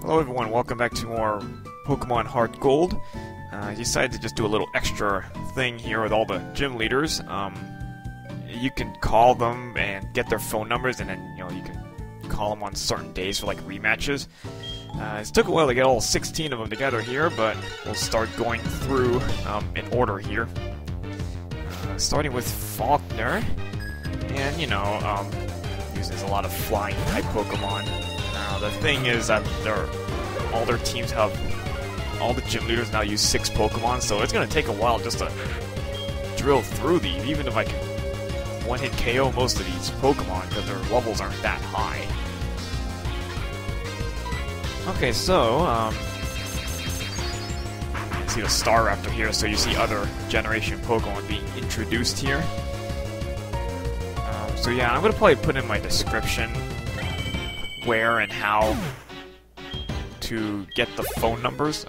Hello everyone, welcome back to more Pokemon Heart Gold. I decided to just do a little extra thing here with all the gym leaders. You can call them and get their phone numbers, and then you can call them on certain days for like rematches. It took a while to get all 16 of them together here, but we'll start going through in order here. Starting with Falkner, and uses a lot of flying type Pokemon. The thing is that all their teams have, all the gym leaders now use 6 Pokemon, so it's going to take a while just to drill through these, even if I can one-hit KO most of these Pokemon, because their levels aren't that high. Okay, so, see the Staraptor here, so you see other generation Pokemon being introduced here. So yeah, I'm going to probably put in my description where and how to get the phone numbers.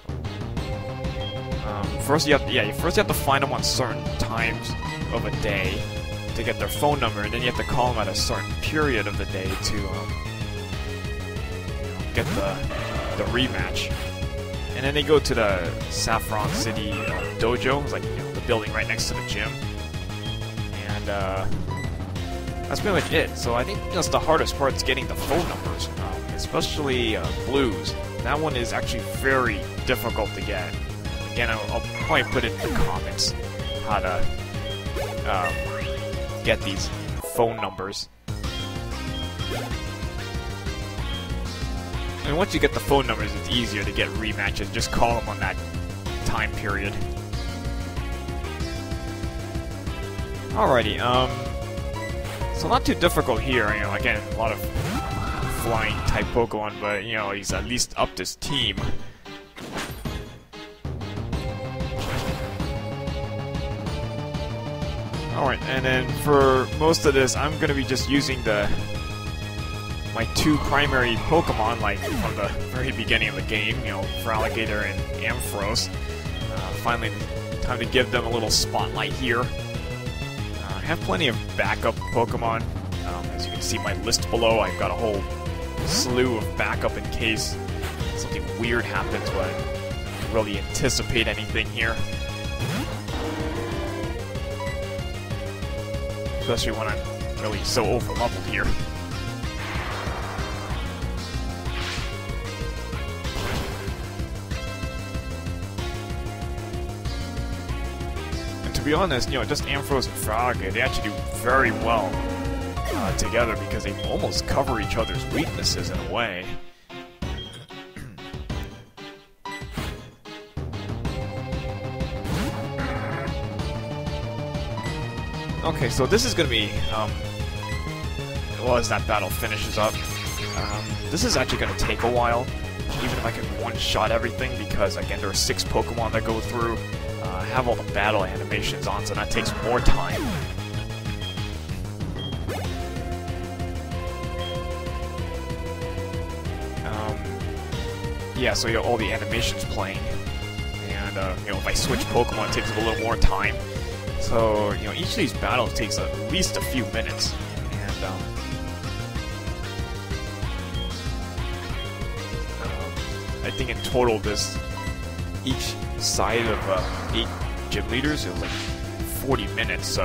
First you have to find them on certain times of a day to get their phone number, and then you have to call them at a certain period of the day to get the rematch. And then they go to the Saffron City dojo, it's like the building right next to the gym, and that's pretty much it. So I think just the hardest part is getting the phone numbers, especially Blues. That one is actually very difficult to get. Again, I'll probably put it in the comments how to get these phone numbers. And once you get the phone numbers, it's easier to get rematches. Just call them on that time period. Alrighty, so not too difficult here, again, a lot of flying type Pokemon, but he's at least upped his team. Alright, and then for most of this, I'm gonna be just using my 2 primary Pokemon, like from the very beginning of the game, Feraligator and Ampharos. Finally, time to give them a little spotlight here. I have plenty of backup Pokemon. As you can see my list below, I've got a whole slew of backup in case something weird happens, but I don't really anticipate anything here. Especially when I'm really so over-leveled here. And to be honest, just Ampharos and Feraligator, they actually do very well together because they almost cover each other's weaknesses in a way. Okay, so this is going to be, as that battle finishes up, this is actually going to take a while, even if I can one-shot everything, because again, there are 6 Pokemon that go through. I have all the battle animations on, so that takes more time. Yeah, so all the animations playing, and if I switch Pokemon, it takes a little more time. So each of these battles takes at least a few minutes, and I think in total, each side of 8 gym leaders is like 40 minutes. So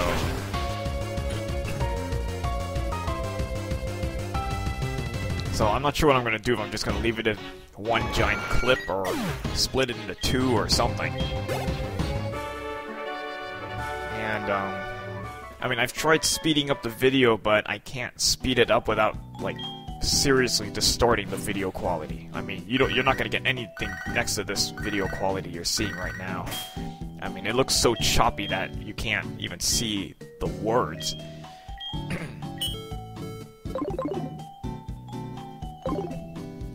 I'm not sure what I'm going to do, if I'm just going to leave it in one giant clip or split it into 2 or something. And, I mean, I've tried speeding up the video, but I can't speed it up without, like, seriously distorting the video quality. I mean, you're not going to get anything next to this video quality you're seeing right now. I mean, it looks so choppy that you can't even see the words.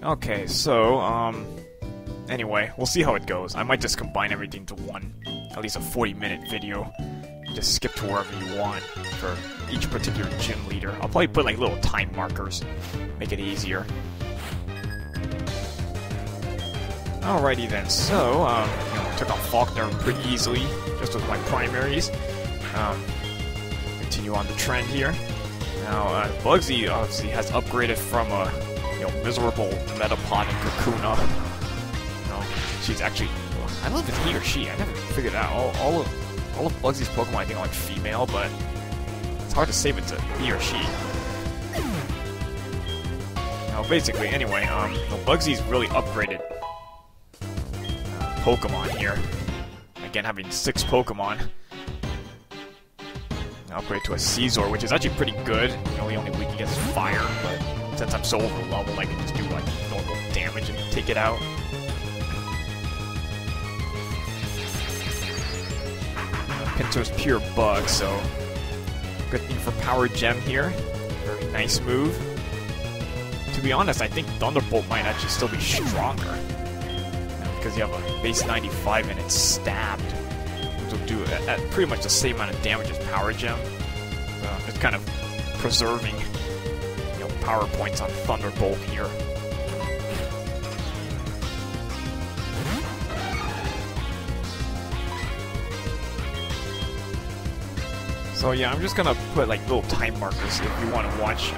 Okay, so, anyway, we'll see how it goes. I might just combine everything to one, at least a 40-minute video. Just skip to wherever you want for each particular gym leader. I'll probably put, like, little time markers, make it easier. Alrighty then, so, took on Falkner pretty easily, just with my primaries. Continue on the trend here. Now, Bugsy obviously has upgraded from a miserable Metapod and Kakuna. She's actually, I don't know if it's he or she. I never figured it out. All of Bugsy's Pokemon I think are like female, but it's hard to say if it's a he or she. Now, basically, anyway, Bugsy's really upgraded Pokemon here. Again, having 6 Pokemon. Upgrade to a Caesar, which is actually pretty good. The only weak against fire, but since I'm so over leveled, I can just do like normal damage and take it out. Pinto's pure bug, so good thing for Power Gem here. Very nice move. To be honest, I think Thunderbolt might actually still be stronger. Because you have a base 95 and it's stabbed. Which will do at pretty much the same amount of damage as Power Gem. Just kind of preserving power points on Thunderbolt here. So yeah, I'm just gonna put like little time markers if you want to watch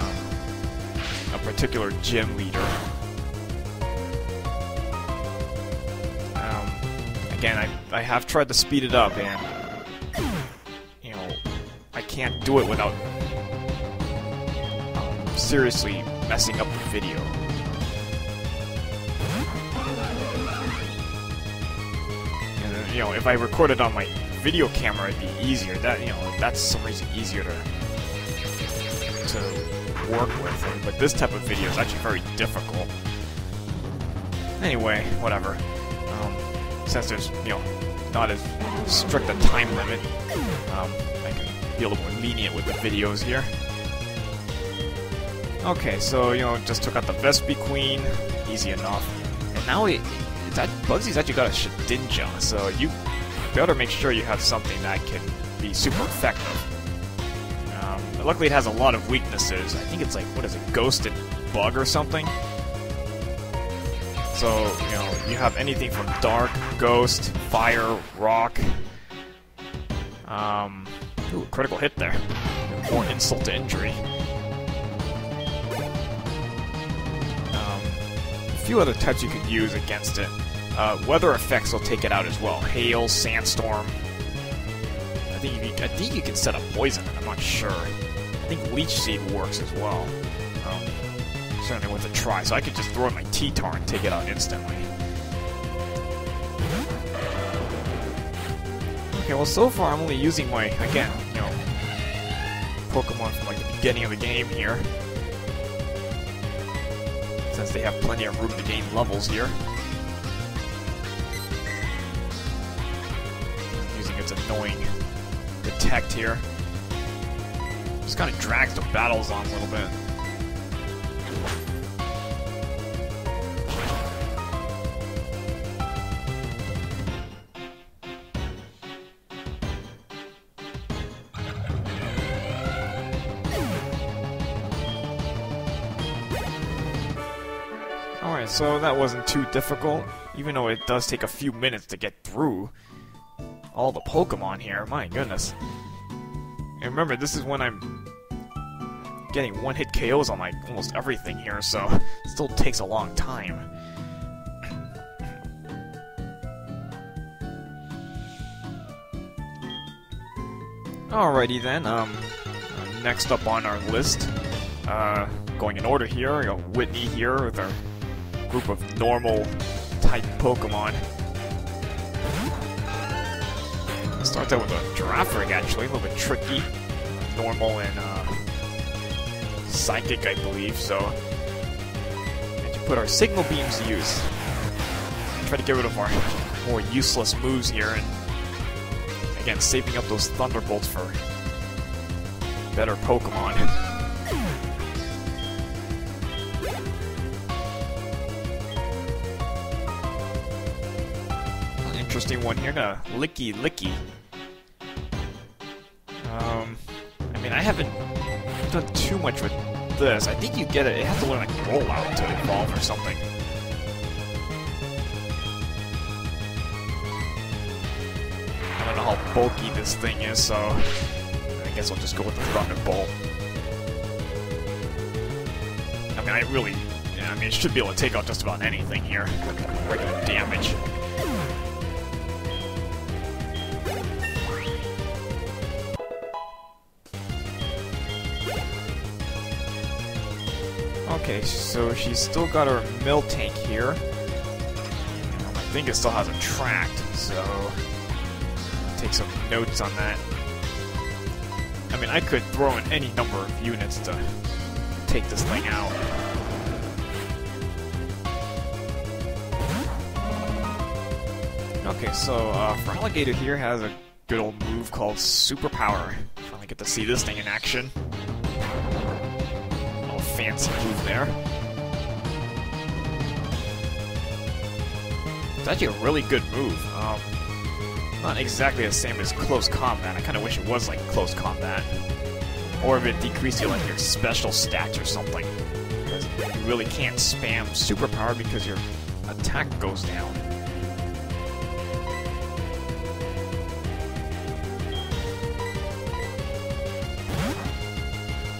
a particular gym leader. Again, I have tried to speed it up, and I can't do it without seriously messing up the video. And, if I recorded on my video camera, it'd be easier. That's some reason easier to work with. But this type of video is actually very difficult. Anyway, whatever. Since there's not as strict a time limit, I can be a little more lenient with the videos here. Okay, so just took out the Vespi Queen, easy enough, and now Bugsy's actually got a Shedinja, so you better make sure you have something that can be super effective. Luckily, it has a lot of weaknesses. I think it's like, what is it, Ghosted Bug or something? So, you have anything from Dark, Ghost, Fire, Rock. Ooh, critical hit there. More insult to injury. A few other types you could use against it. Weather effects will take it out as well. Hail, Sandstorm. I think you can set up Poison, I'm not sure. I think Leech Seed works as well. Certainly worth a try. So I could just throw in my T-Tar and take it out instantly. Okay, well so far I'm only using my, again, Pokemon from like the beginning of the game here. Since they have plenty of room to gain levels here. I'm using its annoying Detect here. Just kind of drags the battles on a little bit. Alright, so that wasn't too difficult, even though it does take a few minutes to get through all the Pokemon here, my goodness. And remember, this is when I'm getting one-hit KOs on like almost everything here, so it still takes a long time. Alrighty then, next up on our list, going in order here, we got Whitney here with our group of normal type Pokemon. Starts out with a Girafarig, actually, a little bit tricky. Normal and Psychic, I believe, so and to put our Signal Beams to use. Try to get rid of our more useless moves here, and again, saving up those Thunderbolts for better Pokemon. Interesting one here, Licky Licky. I mean, I haven't done too much with this. I think you get it. It has to learn like Rollout to evolve or something. I don't know how bulky this thing is, so I guess I'll just go with the Thunderbolt. I mean, I mean, it should be able to take out just about anything here. Regular damage. Okay, so she's still got her mill tank here. I think it still has a tract, so take some notes on that. I mean, I could throw in any number of units to take this thing out. Okay, so Feraligator here has a good old move called Superpower. Finally get to see this thing in action. Fancy move there. It's actually a really good move. Not exactly the same as close combat. I kind of wish it was like close combat. Or if it decreased you like your special stats or something. Because you really can't spam superpower because your attack goes down.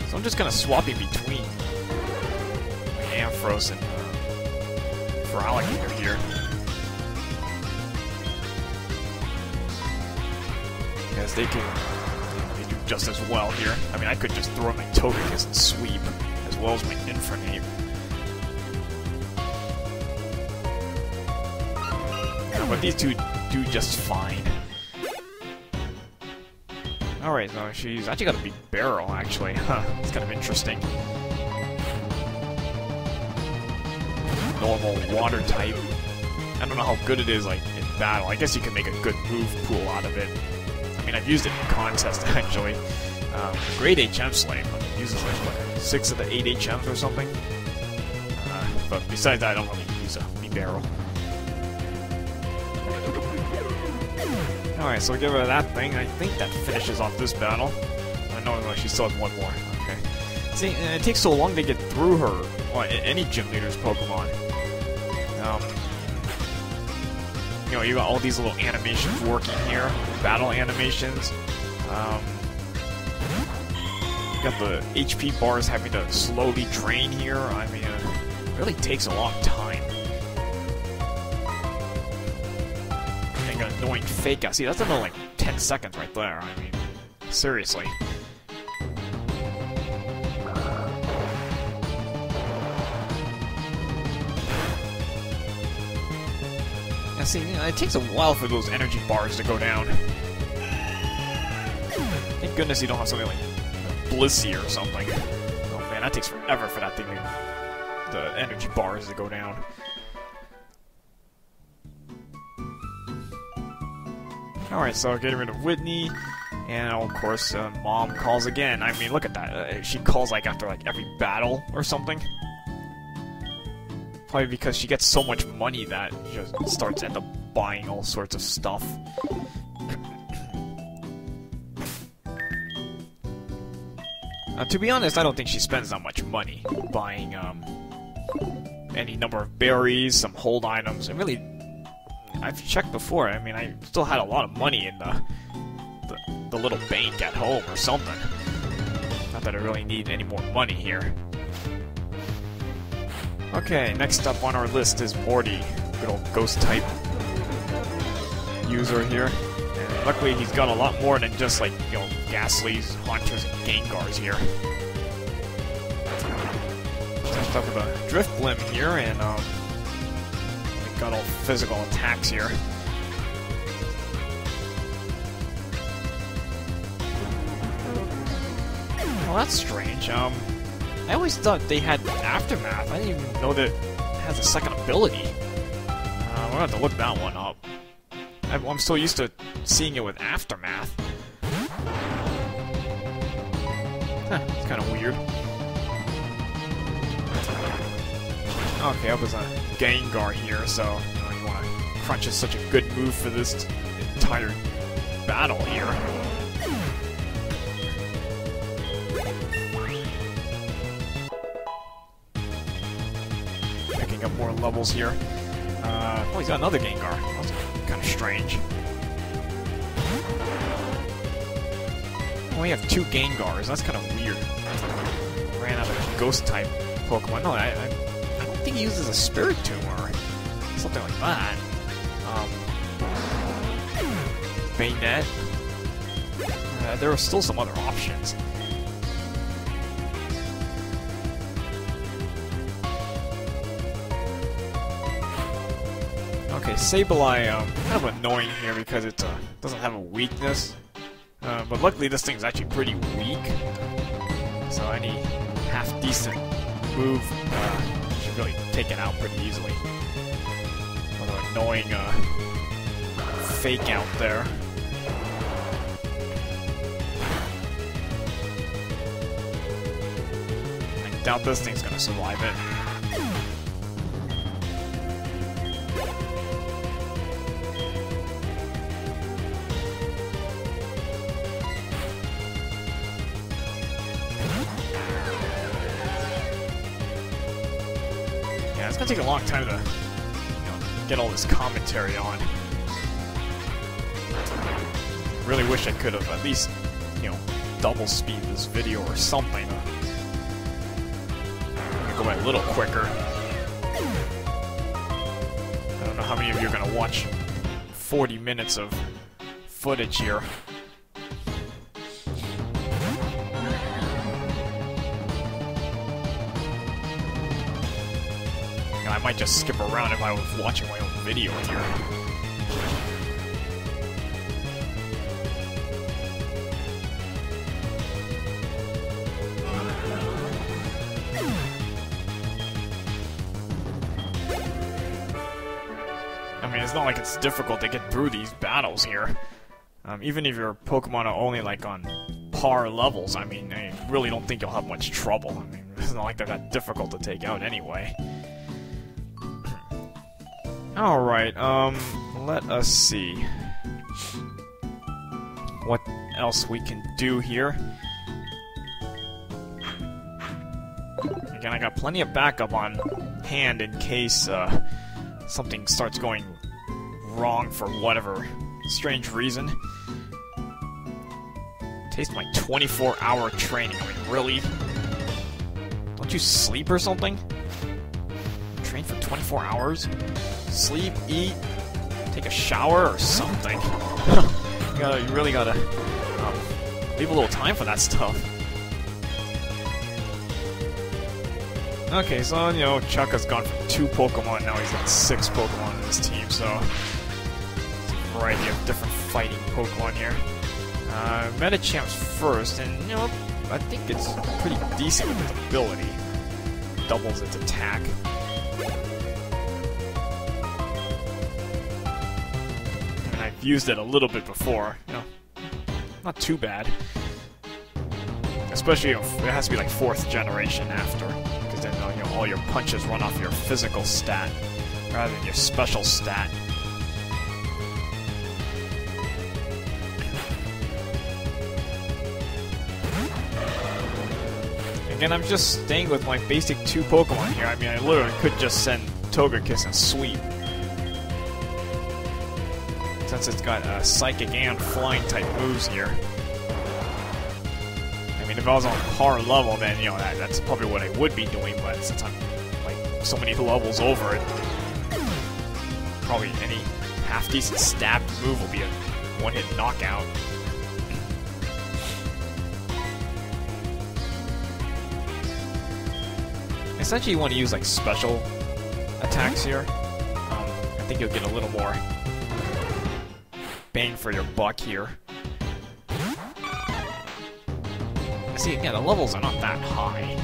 So I'm just kind of swapping between Ampharos and Feraligator here. Because they can they do just as well here. I mean, I could just throw my Togekiss and sweep, as well as my Infernape. Yeah, but these two do just fine. Alright, so she's actually got a big barrel, actually. Huh, it's kind of interesting. Normal water type. I don't know how good it is like in battle. I guess you can make a good move pool out of it. I mean, I've used it in contest actually. Great HM Slave uses like what, 6 of the 8 HMs or something. But besides that, I don't really use a B barrel. Alright, so give her that thing. I think that finishes off this battle. No, she still has one more. Okay. See, it takes so long to get through her. Well, any gym leader's Pokemon. You know, you got all these little animations working here, battle animations. You got the HP bars having to slowly drain here. I mean, it really takes a long time. And an annoying fake out. See, that's another like 10 seconds right there. I mean, seriously. See, it takes a while for those energy bars to go down. Thank goodness you don't have something like Bugsy or something. Oh man, that takes forever for that thing the energy bars to go down. Alright, so getting rid of Whitney, and of course, Mom calls again. I mean, look at that. She calls like after like every battle or something. Probably because she gets so much money that she just starts end up buying all sorts of stuff. To be honest, I don't think she spends that much money buying any number of berries, some hold items, and really, I've checked before. I mean, I still had a lot of money in the little bank at home or something. Not that I really need any more money here. Okay, next up on our list is Morty, good old ghost type user here. And luckily he's got a lot more than just like, you know, Ghastlies, Haunters, and Gengars here. Next up with a Drift Blim here, and we got all physical attacks here. Well, that's strange. I always thought they had Aftermath. I didn't even know that it has a second ability. We're gonna have to look that one up. I'm so used to seeing it with Aftermath. Huh, it's kind of weird. Okay, up as a Gengar here, so you want to Crunch is such a good move for this entire battle here. Picking up more levels here. Oh, he's got another Gengar. That's kind of strange. Oh, we have two Gengars. That's kind of weird. Ran out of Ghost-type Pokemon. No, I don't think think he uses a Spiritomb or something like that. Bayonet. There are still some other options. Okay, Sableye, kind of annoying here because it doesn't have a weakness. But luckily this thing's actually pretty weak. So any half-decent move should really take it out pretty easily. Another annoying fake out there. I doubt this thing's gonna survive it. Yeah, it's gonna take a long time to, get all this commentary on. Really wish I could have at least, double speed this video or something. Go a little quicker. I don't know how many of you are going to watch 40 minutes of footage here. I might just skip around if I was watching my own video here. It's not like it's difficult to get through these battles here. Even if your Pokemon are only like on par levels, I really don't think you'll have much trouble. It's not like they're that difficult to take out anyway. Alright, let us see what else we can do here. Again, I got plenty of backup on hand in case something starts going wrong for whatever strange reason. Taste my 24-hour training. Really? Don't you sleep or something? Train for 24 hours? Sleep, eat, take a shower or something. You really gotta leave a little time for that stuff. Okay, so, Chuck has gone from 2 Pokemon, now he's got 6 Pokemon in his team, so it's a variety of different fighting Pokemon here. Medichamp's first, and, I think it's pretty decent with its ability. Doubles its attack. And I've used it a little bit before, not too bad. Especially if it has to be like 4th generation after. Then all your punches run off your physical stat rather than your special stat. Again, I'm just staying with my basic 2 Pokemon here. I literally could just send Togekiss and Sweep. Since it's got Psychic and Flying type moves here. If I was on par level, then, that's probably what I would be doing, but since I'm, so many levels over it, probably any half-decent stabbed move will be a one-hit knockout. Essentially, you want to use, special attacks here. I think you'll get a little more bang for your buck here. See, again, the levels are not that high.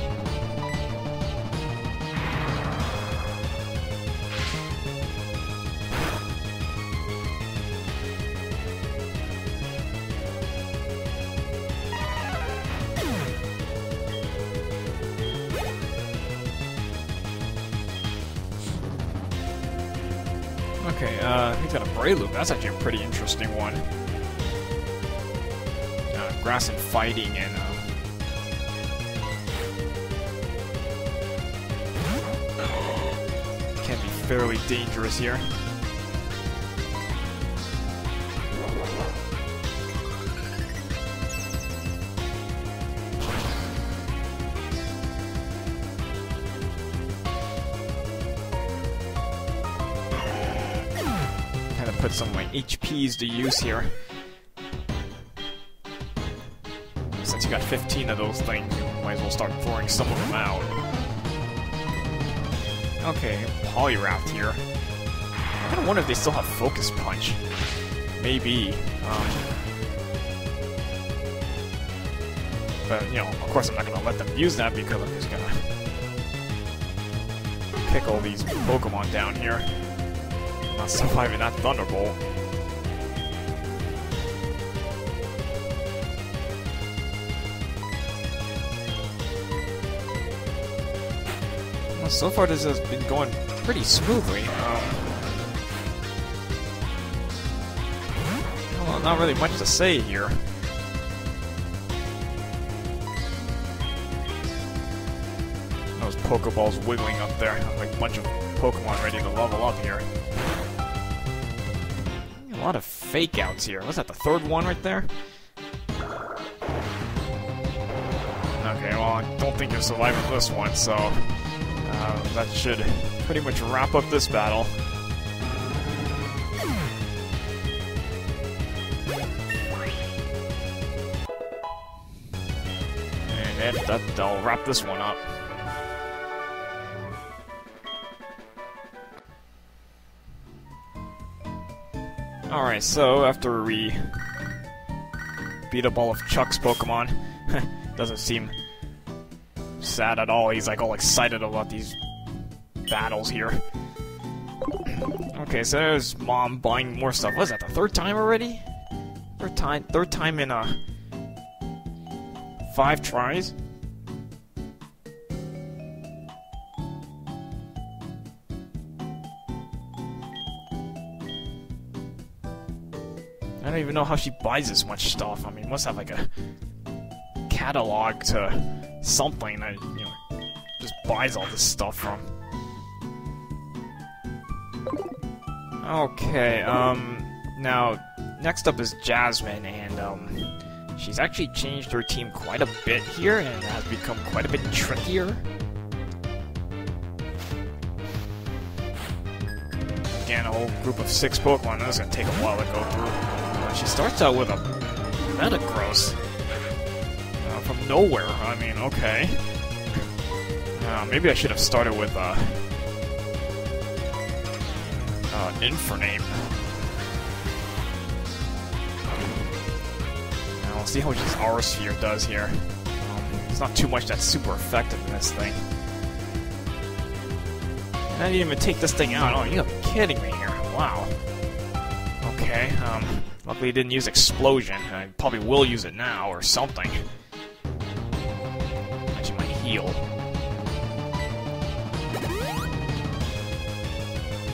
Okay, he's got a Breloom. That's actually a pretty interesting one. Grass and fighting and can be fairly dangerous here. put some of my HPs to use here. Since you got 15 of those things, you might as well start throwing some of them out. Okay, Polyraft here. I kinda wonder if they still have Focus Punch. Maybe. But, you know, of course I'm not gonna let them use that because I'm just gonna kick all these Pokemon down here. I'm not surviving that Thunderbolt. Well, so far this has been going pretty smoothly. Well, not really much to say here. Those Pokeballs wiggling up there, like a bunch of Pokemon ready to level up here. A lot of fake outs here. Was that the third one right there? Okay, well, I don't think you're surviving this one, so that should pretty much wrap up this battle. And that'll wrap this one up. Alright, so after we beat up all of Chuck's Pokemon, doesn't seem sad at all. He's like all excited about these battles here. Okay, so there's Mom buying more stuff. What is that, the third time already? Third time in 5 tries? I don't even know how she buys this much stuff. I mean, must have like a catalog to something that, you know, just buys all this stuff from. Okay, now, next up is Jasmine, and, she's actually changed her team quite a bit here, and has become quite a bit trickier. Again, a whole group of 6 Pokemon. That's gonna take a while to go through. She starts out with a Metagross. From nowhere. I mean, okay. Maybe I should have started with Infernape. Now, let's see how much this Aura Sphere does here. It's not too much that's super effective in this thing. And I didn't even take this thing out. Oh, you gotta be kidding me here. Wow. Okay, luckily it didn't use Explosion. I probably will use it now, or something. Actually might heal.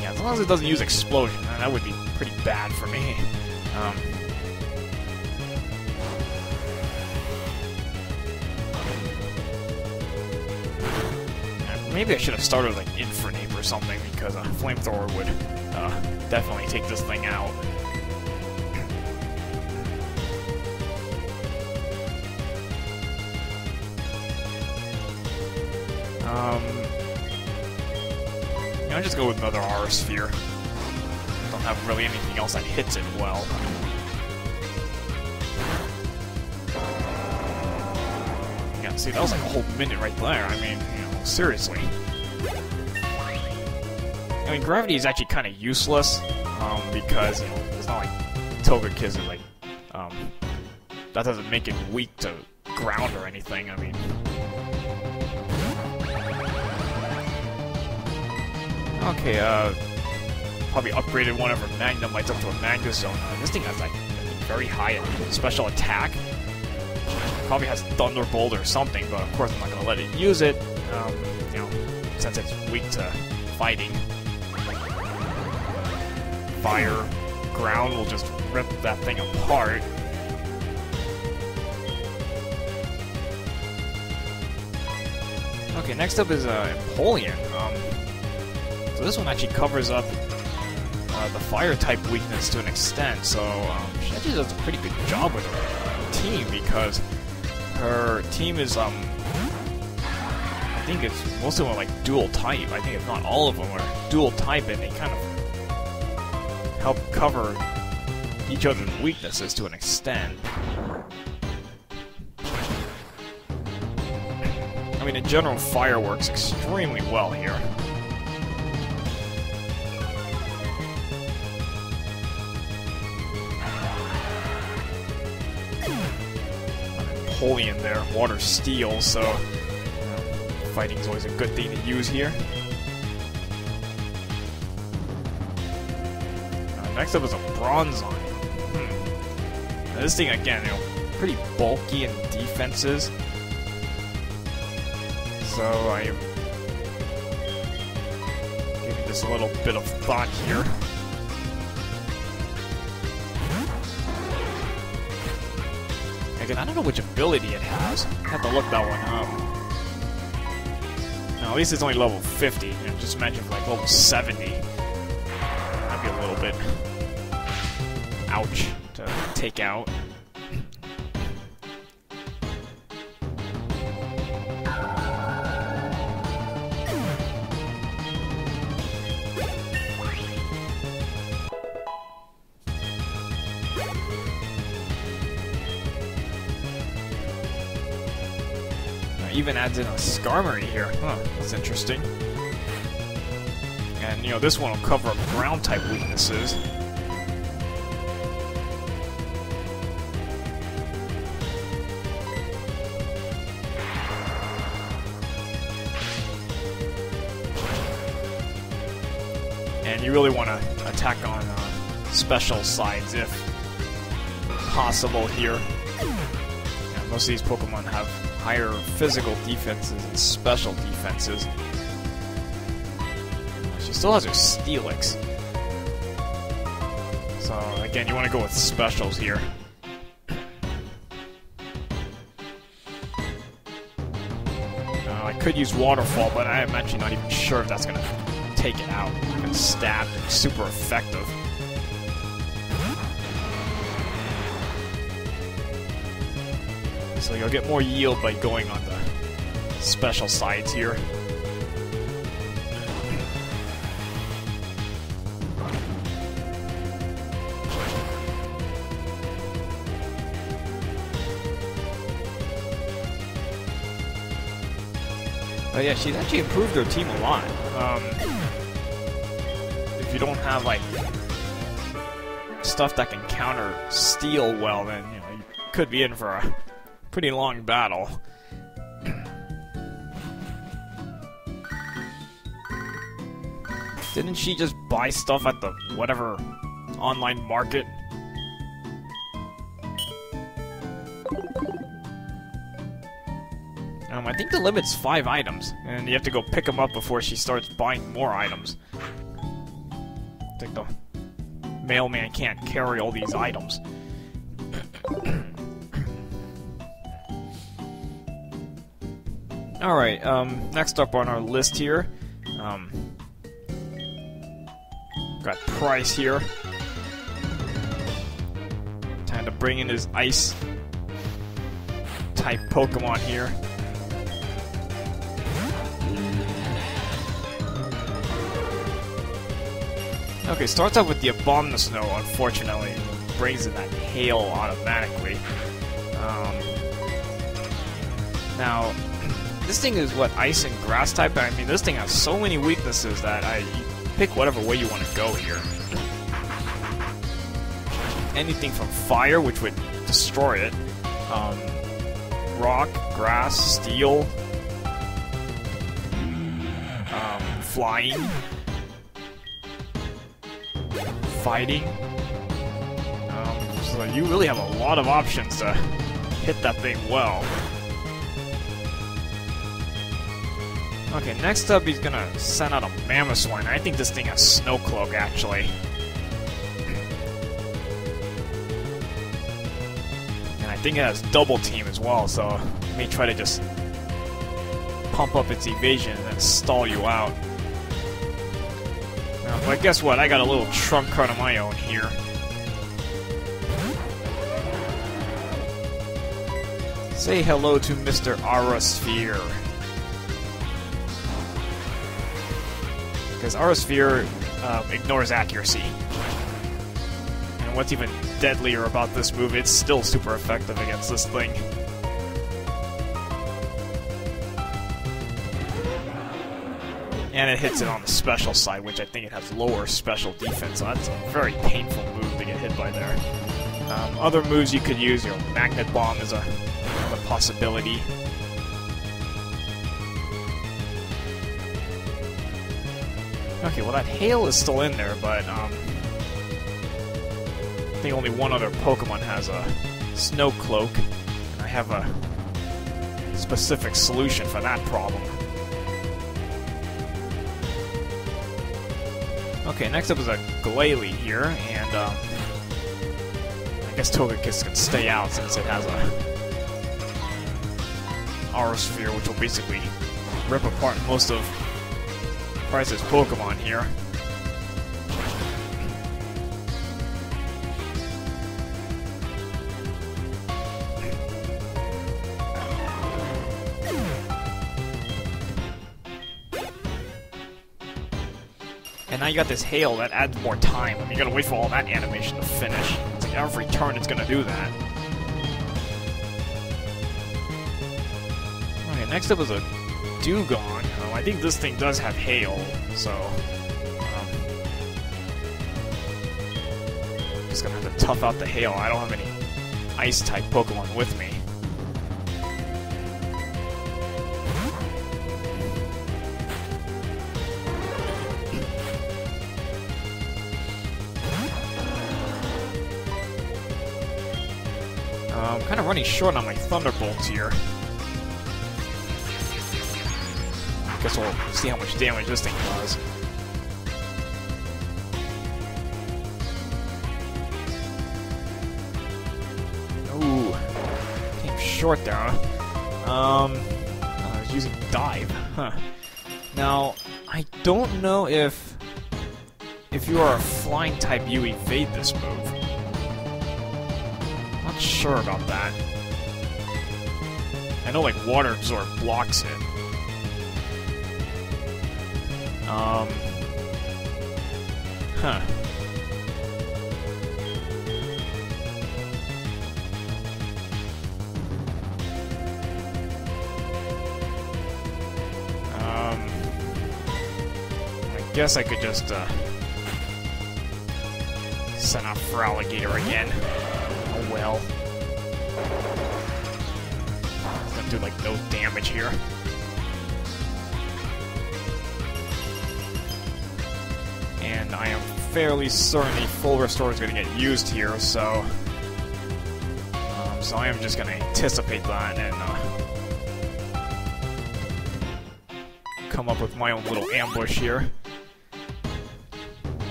Yeah, as long as it doesn't use Explosion, that would be pretty bad for me. Maybe I should have started with like Infernape or something, because a Flamethrower would definitely take this thing out. I'll just go with another Aura Sphere. Don't have really anything else that hits it well. Yeah, see, that was like a whole minute right there. I mean, you know, seriously. I mean, Gravity is actually kind of useless, because, you know, it's not like Togekiss is like, that doesn't make it weak to ground or anything, I mean. Okay, probably upgraded one of her Magnemites up to a Magnezone. This thing has, like, very high special attack. Probably has Thunderbolt or something, but of course I'm not going to let it use it, you know, since it's weak to fighting. Fire, ground will just rip that thing apart. Okay, next up is Empoleon. So this one actually covers up the fire-type weakness to an extent, so she actually does a pretty good job with her team, because her team is, I think it's most of them are like dual-type. I think if not all of them are dual-type, and they kind of help cover each other's weaknesses to an extent. I mean, in general, fire works extremely well here. Holy in there, water steel, so fighting is always a good thing to use here. Next up is a Bronzong. Now this thing again, pretty bulky in defenses. So I am giving this a little bit of thought here. Again, I don't know which ability it has. I have to look that one up. Now, at least it's only level 50. Just imagine for like level 70. That'd be a little bit ouch to take out. Even adds in a Skarmory here. Huh, that's interesting. And, this one will cover up ground-type weaknesses. And you really want to attack on special sides if possible here. Yeah, most of these Pokemon have higher physical defenses and special defenses. She still has her Steelix. So, again, you want to go with specials here. I could use Waterfall, but I'm actually not even sure if that's going to take it out. It's stabbed and super effective. So you'll get more yield by going on the special sides here. Oh yeah, she's actually improved her team a lot. If you don't have like stuff that can counter steel well, then you could be in for a pretty long battle. Didn't she just buy stuff at the whatever online market? I think the limit's 5 items, and you have to go pick them up before she starts buying more items. I think the mailman can't carry all these items. Alright, next up on our list here, got Pryce here. Time to bring in his Ice-type Pokemon here. Okay, starts off with the Abomasnow, unfortunately. Brings in that Hail automatically. Now, this thing is, what, Ice and Grass type? I mean, this thing has so many weaknesses that you pick whatever way you want to go here. Anything from Fire, which would destroy it. Rock, Grass, Steel. Flying. Fighting. So you really have a lot of options to hit that thing well. Okay, next up he's gonna send out a Mamoswine. I think this thing has Snow Cloak, actually. And I think it has Double Team as well, so let me try to just pump up its evasion and then stall you out. But guess what? I got a little trump card of my own here. Say hello to Mr. Aurasphere. Because Aurasphere ignores accuracy. what's even deadlier about this move, it's still super effective against this thing. And it hits it on the special side, which I think it has lower special defense, so that's a very painful move to get hit by there. Other moves you could use, Magnet Bomb is a possibility. Okay, well that Hail is still in there, but I think only one other Pokemon has a Snow Cloak, and I have a specific solution for that problem. Okay, next up is a Glalie here, and I guess Togekiss can stay out since it has a Aerosphere, which will basically rip apart most of Pryce's Pokemon here. And now you got this Hail that adds more time. I mean, you gotta wait for all that animation to finish. It's like every turn it's gonna do that. Okay, next up is a Dugong. I think this thing does have Hail, so just gonna have to tough out the Hail. I don't have any Ice-type Pokemon with me. I'm kind of running short on my Thunderbolts here. Guess we'll see how much damage this thing does. Ooh, came short there. I was using Dive. Huh. Now, I don't know if you are a Flying type, you evade this move. Not sure about that. I know, like, Water Absorb blocks it. Huh. I guess I could just, send out Feraligator again. Oh well. It's gonna do, like, no damage here. And I am fairly certain the Full Restore is going to get used here, so I am just going to anticipate that and come up with my own little ambush here.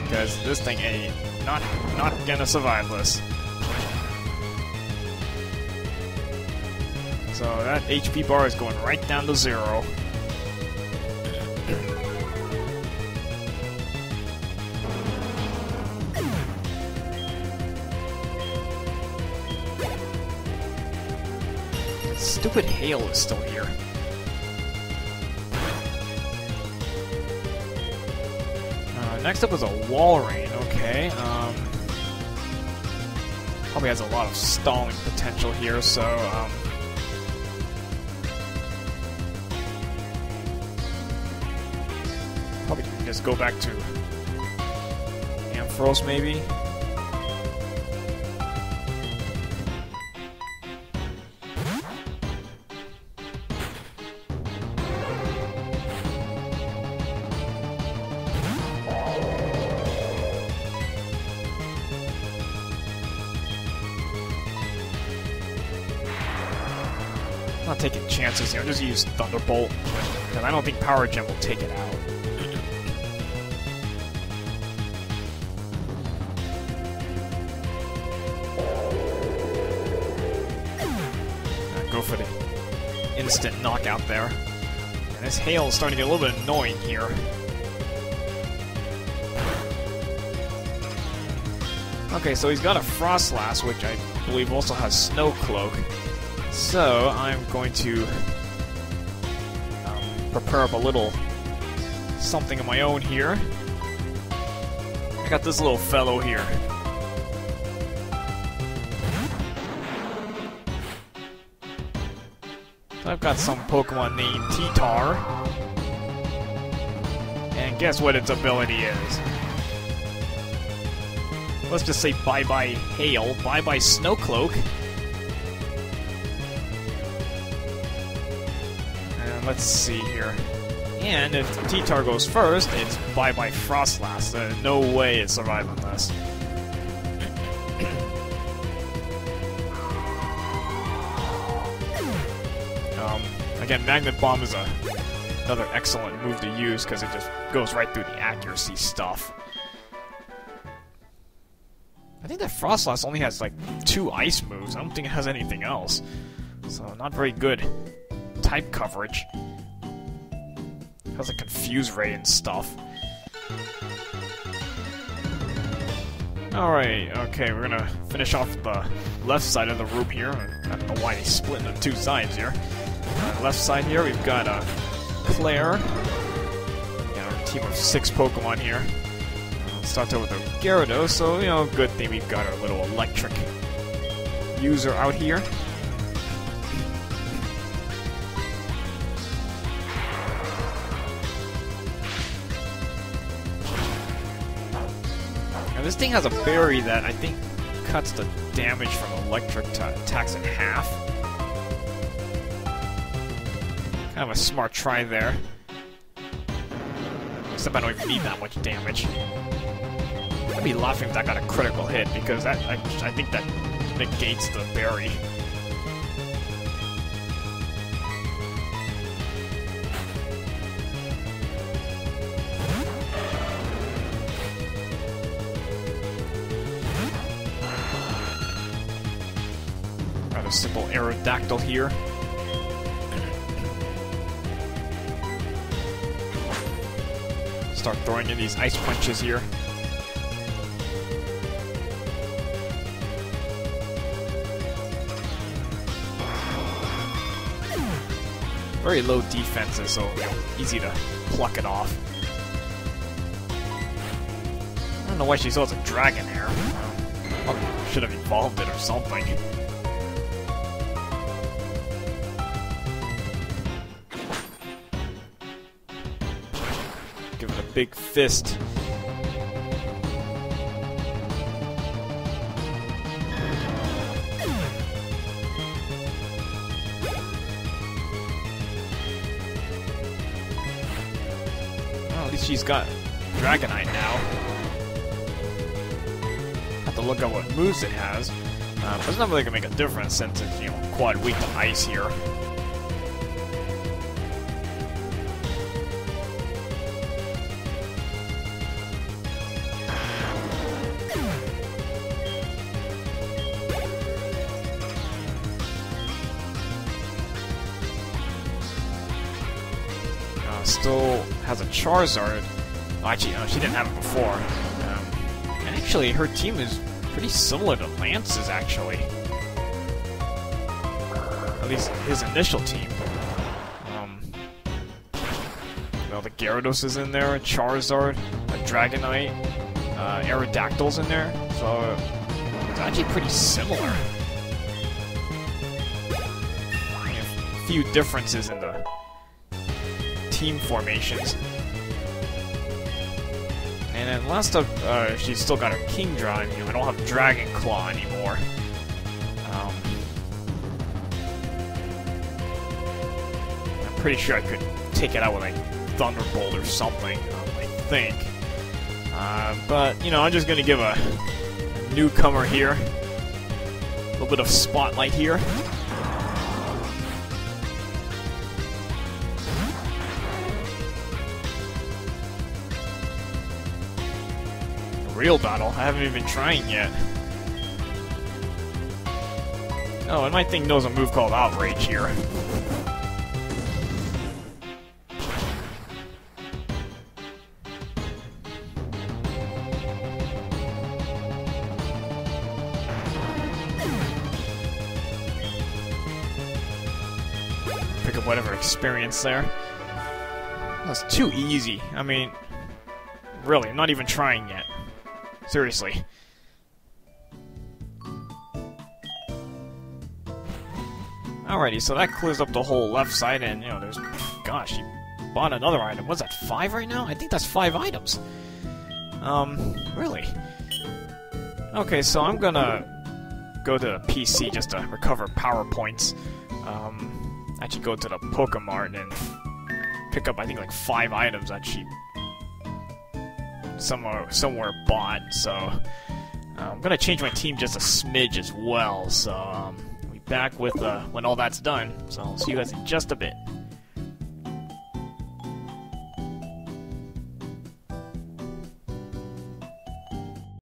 Because this thing ain't not gonna survive this. So that HP bar is going right down to 0. Stupid Hail is still here. Next up is a Walrein, okay. Probably has a lot of stalling potential here, so probably can just go back to Ampharos, maybe. I'm not taking chances here. Just use Thunderbolt, because I don't think Power Gem will take it out. Go for the instant knockout there. And this Hail is starting to get a little bit annoying here. Okay, so he's got a Frostlass, which I believe also has Snow Cloak. So I'm going to prepare up a little something of my own here. I got this little fellow here. I've got some Pokemon named T-Tar. And guess what its ability is? Let's just say bye-bye Hail, bye-bye Snowcloak. And let's see here. And if T-Tar goes first, it's bye-bye Frostlass. No way it's surviving this. Again, Magnet Bomb is another excellent move to use because it just goes right through the accuracy stuff. I think that Frostlass only has like 2 ice moves. I don't think it has anything else. So not very good type coverage. It has a Confuse Ray and stuff. Alright, okay, we're gonna finish off the left side of the room here. I don't know why they split into 2 sides here. Left side here, we've got Clair. Got our team of 6 Pokemon here. Starts out with a Gyarados, so, you know, good thing we've got our little electric user out here. And this thing has a berry that I think cuts the damage from electric attacks in half. Kind of a smart try there. Except I don't even need that much damage. I'd be laughing if that got a critical hit, because that I think that negates the berry. Got a simple Aerodactyl here. Start throwing in these ice punches here. Very low defenses, so you know, easy to pluck it off. I don't know why she still has a Dragonair. Probably should have evolved it or something. Give it a big fist. Well, at least she's got Dragonite now. Have to look at what moves it has. But it's not really gonna make a difference since it's, you know, quad weak to ice here. Still has a Charizard. Oh, actually, no, she didn't have it before. And actually, her team is pretty similar to Lance's, actually. At least his initial team. Well, the Gyarados is in there, a Charizard, a Dragonite, Aerodactyl's in there, so it's actually pretty similar. A few differences in the team formations. And then last up, she's still got her Kingdra, and you know, I don't have Dragon Claw anymore. I'm pretty sure I could take it out with like Thunderbolt or something, I think. But, you know, I'm just gonna give a newcomer here a little bit of spotlight here. Real battle? I haven't even been trying yet. Oh, and my thing knows a move called Outrage here. Pick up whatever experience there. That's too easy. I mean, really, I'm not even trying yet. Seriously. Alrighty, so that clears up the whole left side, and, you know, there's... Gosh, he bought another item. What's that, 5 right now? I think that's 5 items. Really? Okay, so I'm gonna go to the PC just to recover power points. Actually go to the Pokemart and pick up, I think, like 5 items that she somewhere bought, so I'm gonna change my team just a smidge as well, so I'll be back with when all that's done, so I'll see you guys in just a bit.